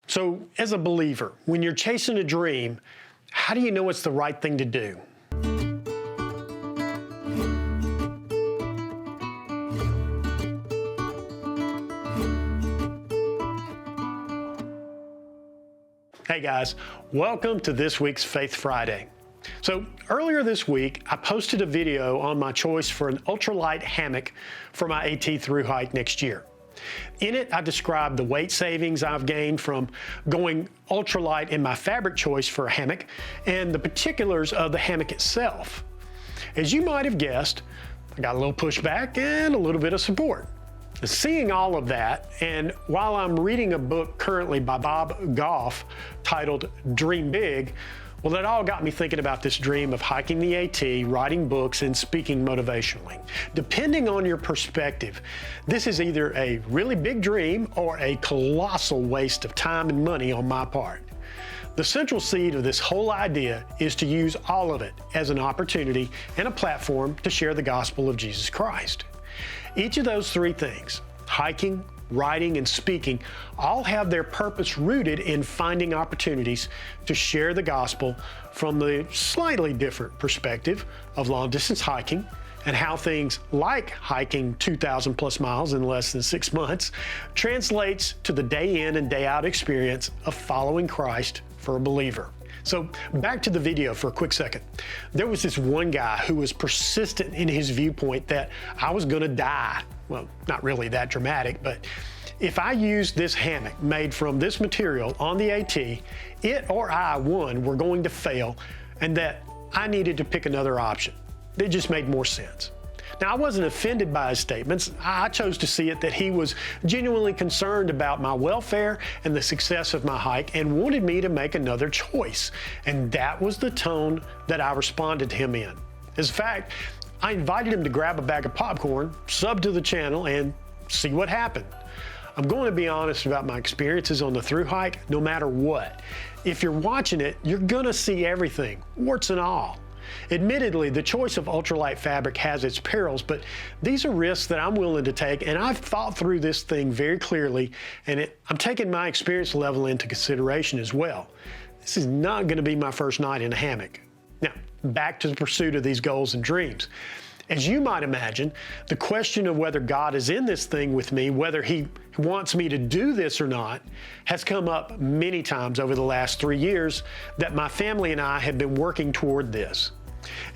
So, as a believer, when you're chasing a dream, how do you know it's the right thing to do? Hey guys, welcome to this week's Faith Friday. So earlier this week, I posted a video on my choice for an ultralight hammock for my AT thru hike next year. In it, I described the weight savings I've gained from going ultralight in my fabric choice for a hammock and the particulars of the hammock itself. As you might have guessed, I got a little pushback and a little bit of support. Seeing all of that, and while I'm reading a book currently by Bob Goff titled Dream Big, well, that all got me thinking about this dream of hiking the AT, writing books, and speaking motivationally. Depending on your perspective, this is either a really big dream or a colossal waste of time and money on my part. The central seed of this whole idea is to use all of it as an opportunity and a platform to share the gospel of Jesus Christ. Each of those three things, hiking, writing, and speaking, all have their purpose rooted in finding opportunities to share the gospel from the slightly different perspective of long-distance hiking and how things like hiking 2,000 plus miles in less than 6 months translates to the day in and day out experience of following Christ for a believer. So back to the video for a quick second. There was this one guy who was persistent in his viewpoint that I was going to die. Well, not really that dramatic, but if I used this hammock made from this material on the AT, it or I, one, were going to fail, and that I needed to pick another option. It just made more sense. Now, I wasn't offended by his statements. I chose to see it that he was genuinely concerned about my welfare and the success of my hike and wanted me to make another choice. And that was the tone that I responded to him in. As a fact, I invited him to grab a bag of popcorn, sub to the channel, and see what happened. I'm going to be honest about my experiences on the thru hike, no matter what. If you're watching it, you're gonna see everything, warts and all. Admittedly, the choice of ultralight fabric has its perils, but these are risks that I'm willing to take, and I've thought through this thing very clearly, and I'm taking my experience level into consideration as well. This is not going to be my first night in a hammock. Now, back to the pursuit of these goals and dreams. As you might imagine, the question of whether God is in this thing with me, whether He wants me to do this or not, has come up many times over the last 3 years that my family and I have been working toward this.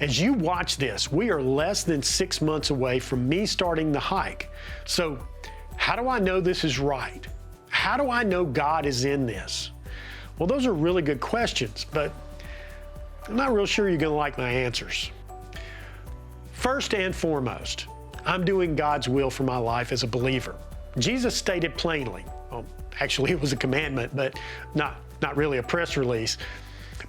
As you watch this, we are less than 6 months away from me starting the hike. So, how do I know this is right? How do I know God is in this? Well, those are really good questions, but I'm not real sure you're going to like my answers. First and foremost, I'm doing God's will for my life as a believer. Jesus stated plainly, well, actually it was a commandment, but not really a press release.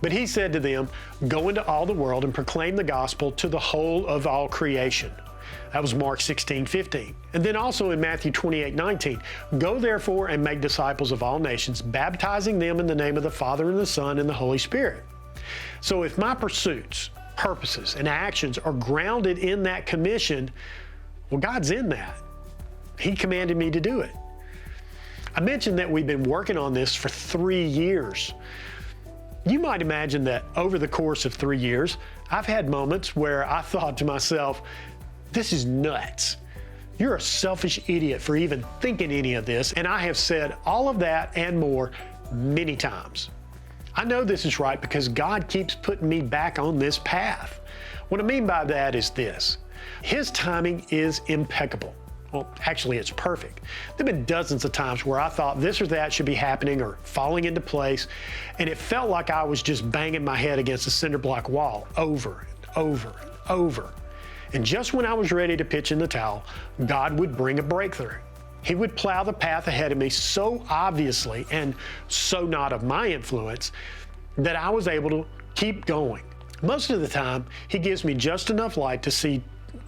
But He said to them, "Go into all the world and proclaim the gospel to the whole of all creation." That was Mark 16:15. And then also in Matthew 28:19, "Go therefore and make disciples of all nations, baptizing them in the name of the Father and the Son and the Holy Spirit." So if my pursuits, purposes, and actions are grounded in that commission, well, God's in that. He commanded me to do it. I mentioned that we've been working on this for 3 years. You might imagine that over the course of 3 years, I've had moments where I thought to myself, this is nuts. You're a selfish idiot for even thinking any of this, and I have said all of that and more many times. I know this is right because God keeps putting me back on this path. What I mean by that is this: His timing is impeccable. Well, actually, it's perfect. There have been dozens of times where I thought this or that should be happening or falling into place, and it felt like I was just banging my head against a cinder block wall over and over and over. And just when I was ready to pitch in the towel, God would bring a breakthrough. He would plow the path ahead of me so obviously and so not of my influence that I was able to keep going. Most of the time, He gives me just enough light to see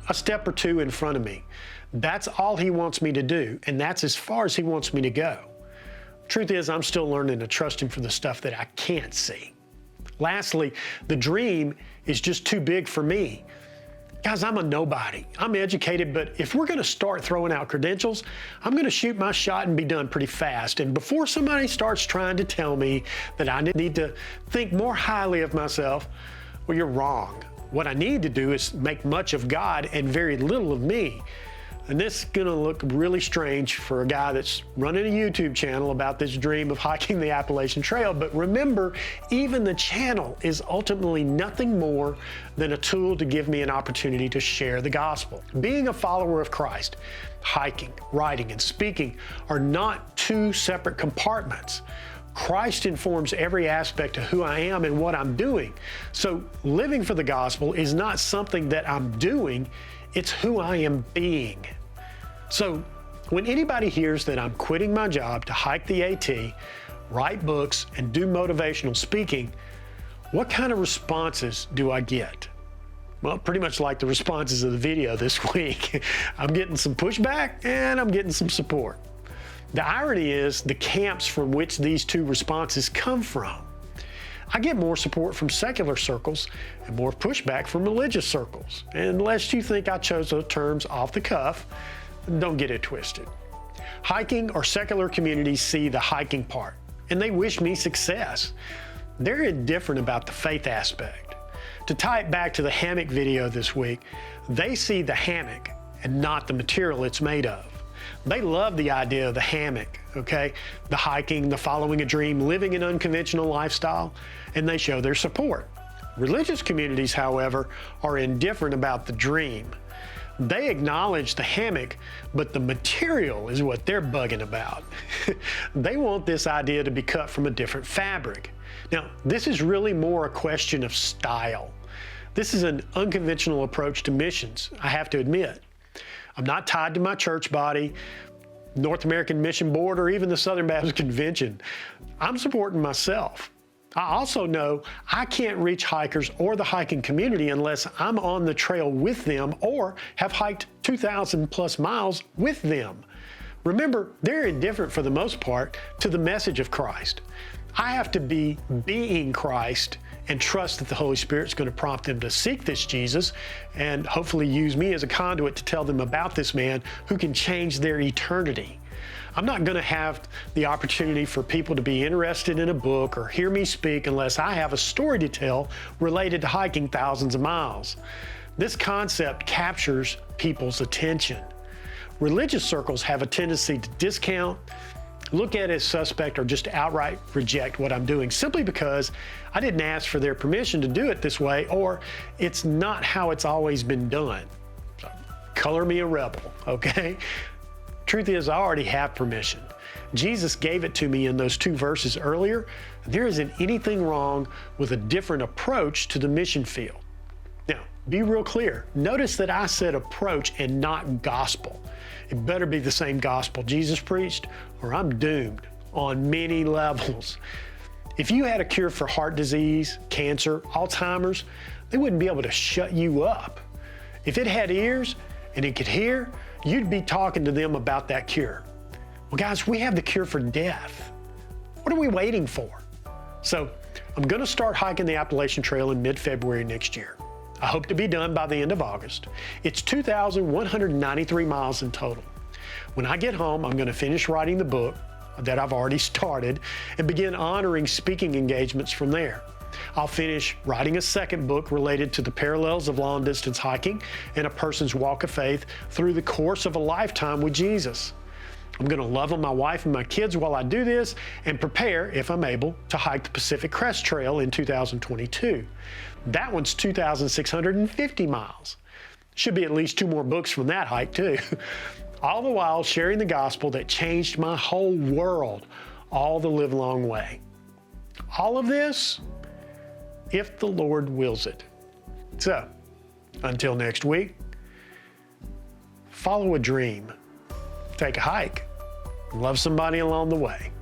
a step or two in front of me. That's all He wants me to do, and that's as far as He wants me to go. Truth is, I'm still learning to trust Him for the stuff that I can't see. Lastly, the dream is just too big for me. Guys, I'm a nobody. I'm educated, but if we're going to start throwing out credentials, I'm going to shoot my shot and be done pretty fast. And before somebody starts trying to tell me that I need to think more highly of myself, well, you're wrong. What I need to do is make much of God and very little of me. And this is going to look really strange for a guy that's running a YouTube channel about this dream of hiking the Appalachian Trail. But remember, even the channel is ultimately nothing more than a tool to give me an opportunity to share the gospel. Being a follower of Christ, hiking, writing, and speaking are not two separate compartments. Christ informs every aspect of who I am and what I'm doing. So living for the gospel is not something that I'm doing, it's who I am being. So when anybody hears that I'm quitting my job to hike the AT, write books, and do motivational speaking, what kind of responses do I get? Well, pretty much like the responses of the video this week. I'm getting some pushback and I'm getting some support. The irony is the camps from which these two responses come from. I get more support from secular circles and more pushback from religious circles. And unless you think I chose those terms off the cuff, don't get it twisted. Hiking or secular communities see the hiking part, and they wish me success. They're indifferent about the faith aspect. To tie it back to the hammock video this week, they see the hammock and not the material it's made of. They love the idea of the hammock, okay? The hiking, the following a dream, living an unconventional lifestyle, and they show their support. Religious communities, however, are indifferent about the dream. They acknowledge the hammock, but the material is what they're bugging about. They want this idea to be cut from a different fabric. Now, this is really more a question of style. This is an unconventional approach to missions, I have to admit. I'm not tied to my church body, North American Mission Board, or even the Southern Baptist Convention. I'm supporting myself. I also know I can't reach hikers or the hiking community unless I'm on the trail with them or have hiked 2,000 plus miles with them. Remember, they're indifferent for the most part to the message of Christ. I have to be being Christ and trust that the Holy Spirit's going to prompt them to seek this Jesus and hopefully use me as a conduit to tell them about this man who can change their eternity. I'm not going to have the opportunity for people to be interested in a book or hear me speak unless I have a story to tell related to hiking thousands of miles. This concept captures people's attention. Religious circles have a tendency to discount, look at it as suspect, or just outright reject what I'm doing simply because I didn't ask for their permission to do it this way, or it's not how it's always been done. So, color me a rebel, okay? Truth is, I already have permission. Jesus gave it to me in those two verses earlier. There isn't anything wrong with a different approach to the mission field. Now, be real clear. Notice that I said approach and not gospel. It better be the same gospel Jesus preached, or I'm doomed on many levels. If you had a cure for heart disease, cancer, Alzheimer's, they wouldn't be able to shut you up. If it had ears and it could hear, you'd be talking to them about that cure. Well, guys, we have the cure for death. What are we waiting for? So I'm going to start hiking the Appalachian Trail in mid-February next year. I hope to be done by the end of August. It's 2,193 miles in total. When I get home, I'm going to finish writing the book that I've already started and begin honoring speaking engagements from there. I'll finish writing a second book related to the parallels of long-distance hiking and a person's walk of faith through the course of a lifetime with Jesus. I'm going to love on my wife and my kids while I do this and prepare, if I'm able, to hike the Pacific Crest Trail in 2022. That one's 2,650 miles. Should be at least 2 more books from that hike, too. All the while sharing the gospel that changed my whole world all the livelong way. All of this, if the Lord wills it. So, until next week, follow a dream, take a hike, love somebody along the way.